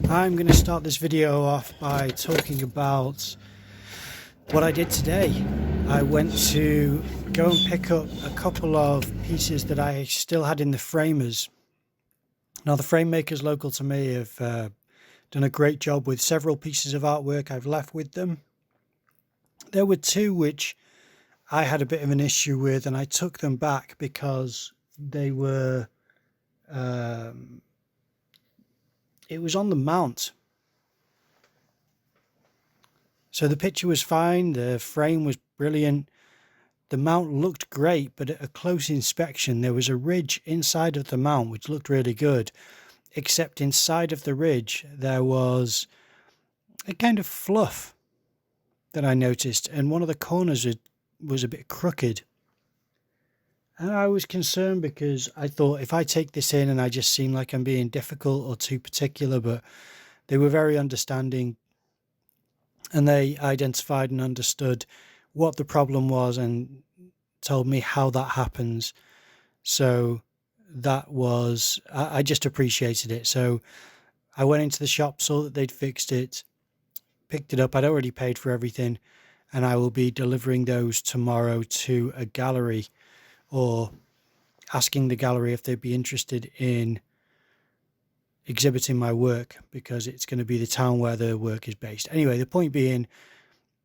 I'm going to start this video off by talking about what I did today. I went to go and pick up a couple of pieces that I still had in the framers. Now, the frame makers local to me have done a great job with several pieces of artwork I've left with them. There were two which I had a bit of an issue with, and I took them back because they were it was on the mount. So the picture was fine, the frame was brilliant, the mount looked great, but at a close inspection there was a ridge inside of the mount which looked really good, except inside of the ridge there was a kind of fluff that I noticed, and one of the corners was a bit crooked. And I was concerned because I thought, if I take this in and I just seem like I'm being difficult or too particular, but they were very understanding and they identified and understood what the problem was and told me how that happens. So that was, I just appreciated it. So I went into the shop, saw that they'd fixed it, picked it up. I'd already paid for everything, and I will be delivering those tomorrow to a gallery, or asking the gallery if they'd be interested in exhibiting my work, because it's going to be the town where the work is based. Anyway, the point being,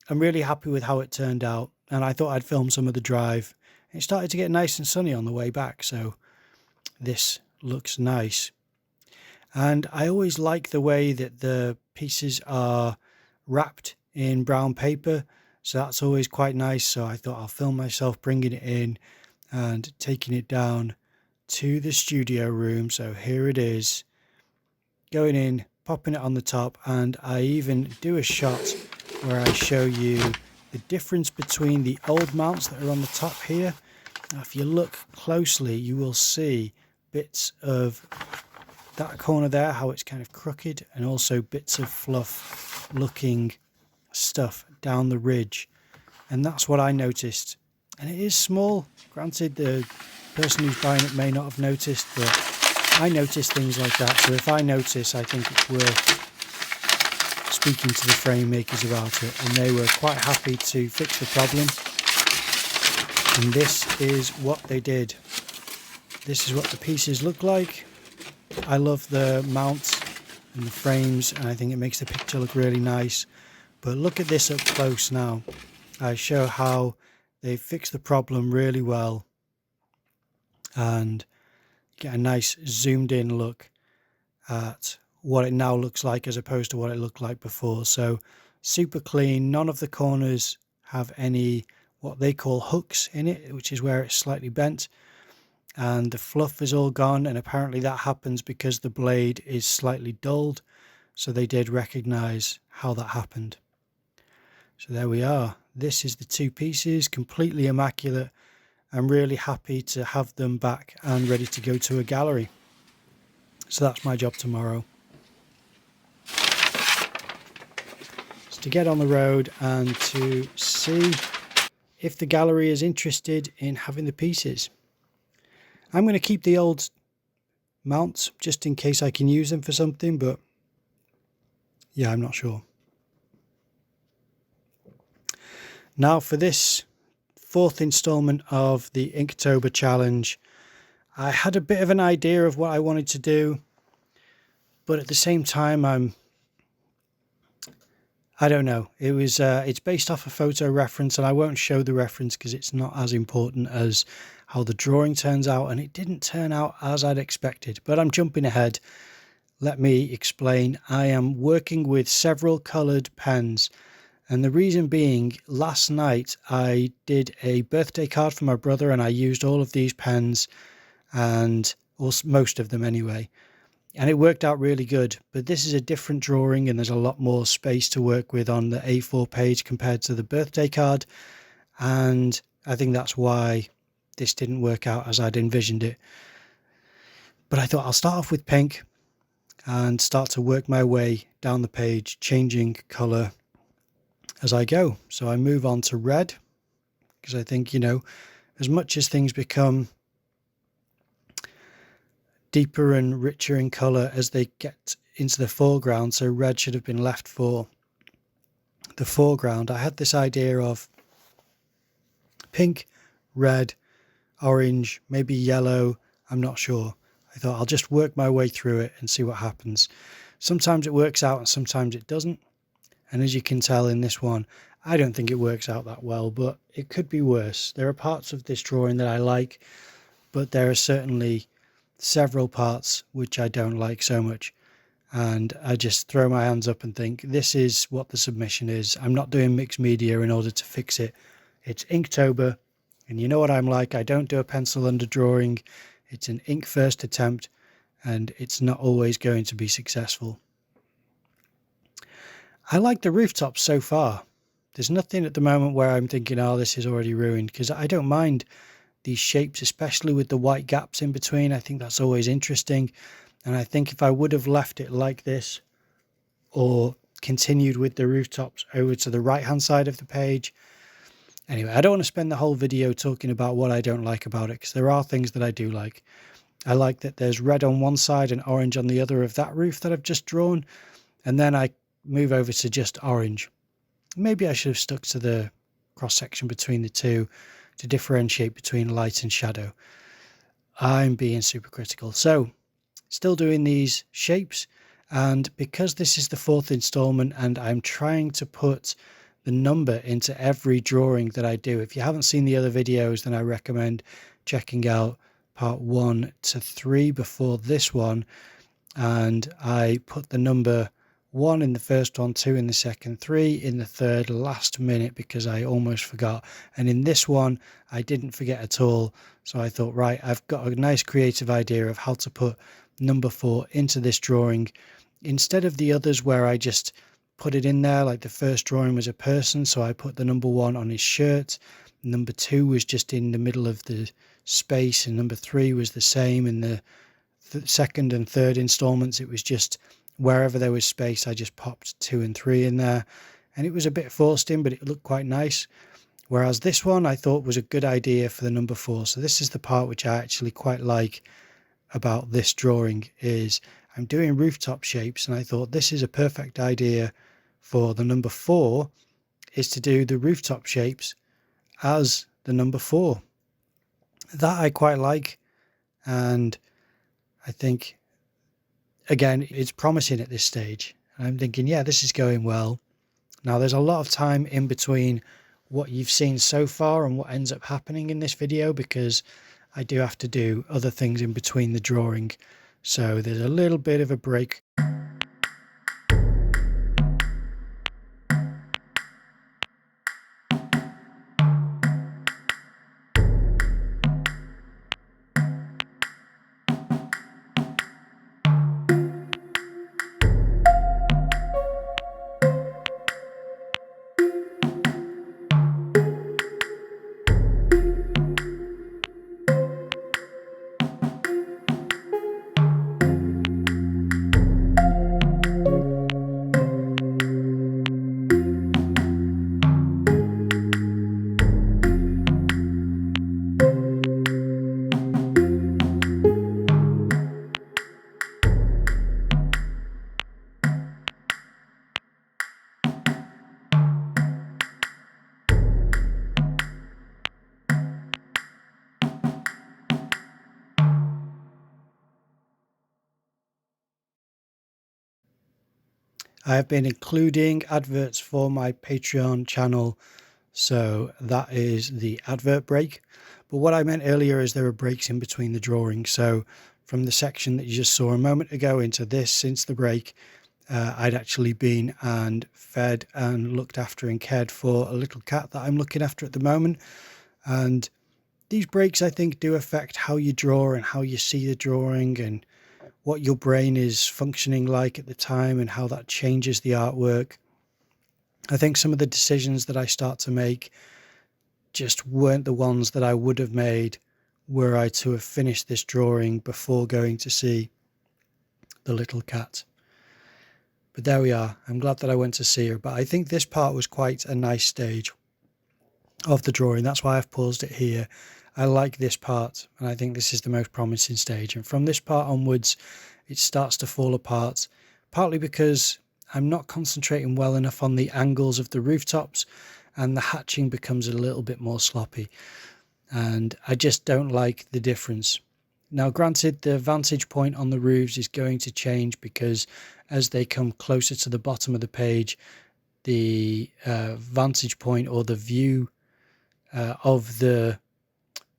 I'm really happy with how it turned out, and I thought I'd film some of the drive. It started to get nice and sunny on the way back, so this looks nice. And I always like the way that the pieces are wrapped in brown paper, so that's always quite nice. So I thought I'll film myself bringing it in and taking it down to the studio room. So here it is, going in, popping it on the top, and I even do a shot where I show you the difference between the old mounts that are on the top here. Now, if you look closely, you will see bits of that corner there, how it's kind of crooked, and also bits of fluff looking stuff down the ridge. And that's what I noticed. And it is small. Granted, the person who's buying it may not have noticed, but I notice things like that. So if I notice, I think it's worth speaking to the frame makers about it. And they were quite happy to fix the problem. And this is what they did. This is what the pieces look like. I love the mounts and the frames, and I think it makes the picture look really nice. But look at this up close now. I show how they fixed the problem really well, and get a nice zoomed in look at what it now looks like as opposed to what it looked like before. So super clean. None of the corners have any what they call hooks in it, which is where it's slightly bent, and the fluff is all gone. And apparently that happens because the blade is slightly dulled, so they did recognize how that happened. So there we are. This is the two pieces, completely immaculate. I'm really happy to have them back and ready to go to a gallery. So that's my job tomorrow. It's to get on the road and to see if the gallery is interested in having the pieces. I'm going to keep the old mounts just in case I can use them for something, but yeah, I'm not sure. Now for this fourth installment of the Inktober challenge, I had a bit of an idea of what I wanted to do, but at the same time I don't know. It's based off a photo reference, and I won't show the reference because it's not as important as how the drawing turns out, and it didn't turn out as I'd expected. But I'm jumping ahead. Let me explain. I am working with several coloured pens, and the reason being, last night I did a birthday card for my brother, and I used all of these pens, and most of them anyway. And it worked out really good. But this is a different drawing, and there's a lot more space to work with on the A4 page compared to the birthday card. And I think that's why this didn't work out as I'd envisioned it. But I thought I'll start off with pink and start to work my way down the page, changing colour as I go. So I move on to red, because I think, as much as things become deeper and richer in colour as they get into the foreground, so red should have been left for the foreground. I had this idea of pink, red, orange, maybe yellow, I'm not sure. I thought I'll just work my way through it and see what happens. Sometimes it works out and sometimes it doesn't. And as you can tell in this one, I don't think it works out that well, but it could be worse. There are parts of this drawing that I like, but there are certainly several parts which I don't like so much. And I just throw my hands up and think, this is what the submission is. I'm not doing mixed media in order to fix it. It's Inktober, and you know what I'm like. I don't do a pencil under drawing. It's an ink first attempt, and it's not always going to be successful. I like the rooftops so far. There's nothing at the moment where I'm thinking, oh, this is already ruined, because I don't mind these shapes, especially with the white gaps in between. I think that's always interesting. And I think if I would have left it like this or continued with the rooftops over to the right hand side of the page. Anyway, I don't want to spend the whole video talking about what I don't like about it, because there are things that I do like. I like that there's red on one side and orange on the other of that roof that I've just drawn. And then I move over to just orange. Maybe I should have stuck to the cross section between the two to differentiate between light and shadow. I'm being super critical. So still doing these shapes, and because this is the 4th installment and I'm trying to put the number into every drawing that I do. If you haven't seen the other videos, then I recommend checking out part 1 to 3 before this one. And I put the number 1 in the first one, 2 in the second, 3 in the third, last minute, because I almost forgot. And in this one, I didn't forget at all. So I thought, right, I've got a nice creative idea of how to put number 4 into this drawing, instead of the others where I just put it in there. Like the first drawing was a person, so I put the number 1 on his shirt. Number 2 was just in the middle of the space, and number 3 was the same. In the second and third installments, it was just wherever there was space, I just popped 2 and 3 in there, and it was a bit forced in, but it looked quite nice. Whereas this one I thought was a good idea for the number 4. So this is the part which I actually quite like about this drawing, is I'm doing rooftop shapes, and I thought this is a perfect idea for the number 4, is to do the rooftop shapes as the number 4. That I quite like, and I think, again, it's promising at this stage. And I'm thinking, yeah, this is going well. Now, there's a lot of time in between what you've seen so far and what ends up happening in this video, because I do have to do other things in between the drawing. So there's a little bit of a break. I have been including adverts for my Patreon channel, so that is the advert break. But what I meant earlier is there are breaks in between the drawings. So from the section that you just saw a moment ago into this, since the break, I'd actually been and fed and looked after and cared for a little cat that I'm looking after at the moment. And these breaks, I think, do affect how you draw and how you see the drawing and what your brain is functioning like at the time and how that changes the artwork. I think some of the decisions that I start to make just weren't the ones that I would have made were I to have finished this drawing before going to see the little cat. But there we are. I'm glad that I went to see her. But I think this part was quite a nice stage of the drawing. That's why I've paused it here. I like this part, and I think this is the most promising stage. And from this part onwards, it starts to fall apart. partly because I'm not concentrating well enough on the angles of the rooftops, and the hatching becomes a little bit more sloppy, and I just don't like the difference. Now, granted, the vantage point on the roofs is going to change because as they come closer to the bottom of the page, the vantage point or the view of the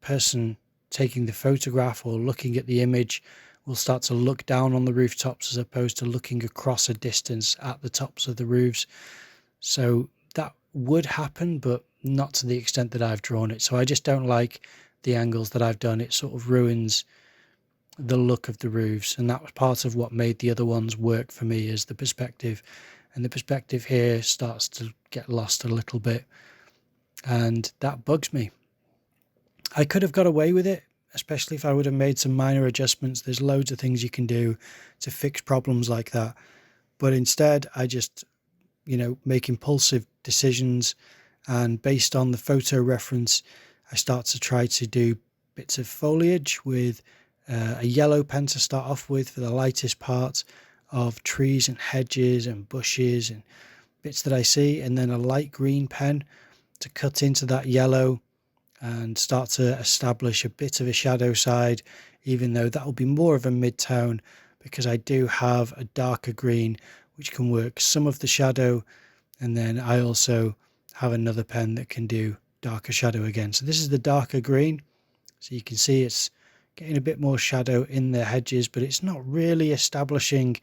person taking the photograph or looking at the image will start to look down on the rooftops as opposed to looking across a distance at the tops of the roofs. So that would happen, but not to the extent that I've drawn it. So I just don't like the angles that I've done. It sort of ruins the look of the roofs, and that was part of what made the other ones work for me, is the perspective. And the perspective here starts to get lost a little bit, and that bugs me. I could have got away with it, especially if I would have made some minor adjustments. There's loads of things you can do to fix problems like that. But instead, I just, make impulsive decisions, and based on the photo reference, I start to try to do bits of foliage with a yellow pen to start off with for the lightest part of trees and hedges and bushes and bits that I see, and then a light green pen to cut into that yellow and start to establish a bit of a shadow side, even though that will be more of a mid-tone, because I do have a darker green which can work some of the shadow, and then I also have another pen that can do darker shadow again. So this is the darker green, so you can see it's getting a bit more shadow in the hedges, but it's not really establishing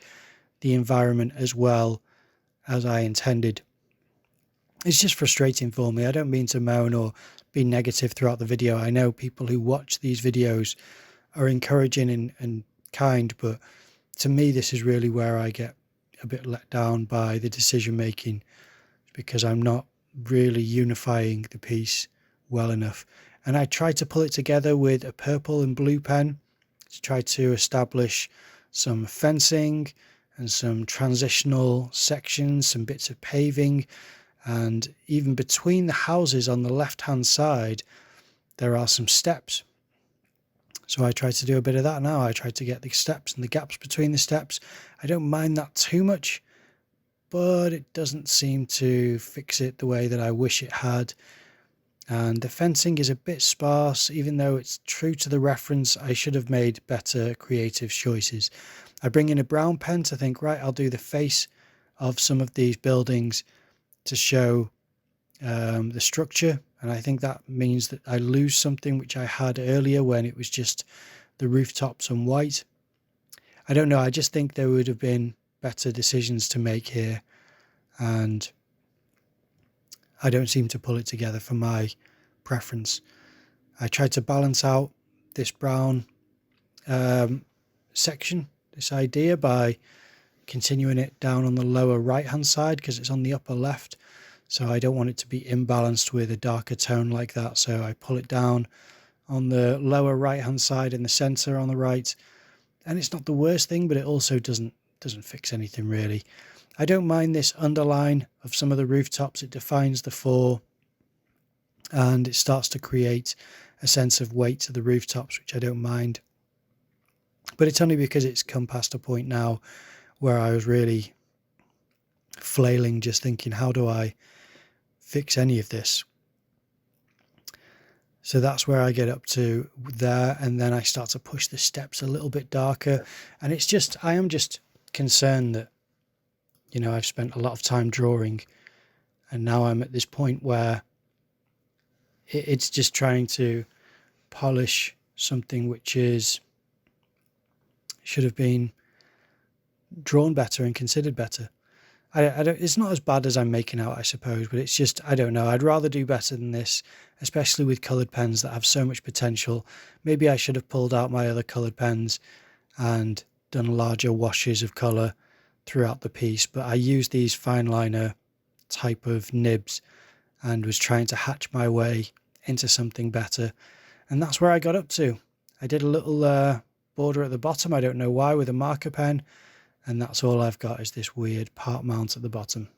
the environment as well as I intended. It's just frustrating for me. I don't mean to moan or be negative throughout the video. I know people who watch these videos are encouraging and kind, but to me this is really where I get a bit let down by the decision making, because I'm not really unifying the piece well enough. And I tried to pull it together with a purple and blue pen to try to establish some fencing and some transitional sections, some bits of paving, and even between the houses on the left hand side there are some steps. So I tried to do a bit of that now. I tried to get the steps and the gaps between the steps. I don't mind that too much, but it doesn't seem to fix it the way that I wish it had. And the fencing is a bit sparse. Even though it's true to the reference, I should have made better creative choices. I bring in a brown pen to think, right, I'll do the face of some of these buildings to show the structure. And I think that means that I lose something which I had earlier when it was just the rooftops and white. I don't know. I just think there would have been better decisions to make here, and I don't seem to pull it together for my preference. I tried to balance out this brown section, this idea, by continuing it down on the lower right hand side because it's on the upper left. So I don't want it to be imbalanced with a darker tone like that. So I pull it down on the lower right hand side in the center on the right. And it's not the worst thing, but it also doesn't fix anything really. I don't mind this underline of some of the rooftops. It defines the four and it starts to create a sense of weight to the rooftops, which I don't mind. But it's only because it's come past a point now where I was really flailing, just thinking, how do I fix any of this? So that's where I get up to there, and then I start to push the steps a little bit darker. And it's just, I am just concerned that, I've spent a lot of time drawing, and now I'm at this point where it's just trying to polish something which should have been drawn better and considered better. I don't. It's not as bad as I'm making out, I suppose, but it's just, I don't know. I'd rather do better than this, especially with coloured pens that have so much potential. Maybe I should have pulled out my other coloured pens and done larger washes of colour throughout the piece, but I used these fine liner type of nibs and was trying to hatch my way into something better, and that's where I got up to. I did a little border at the bottom, I don't know why, with a marker pen, and that's all I've got is this weird part mount at the bottom.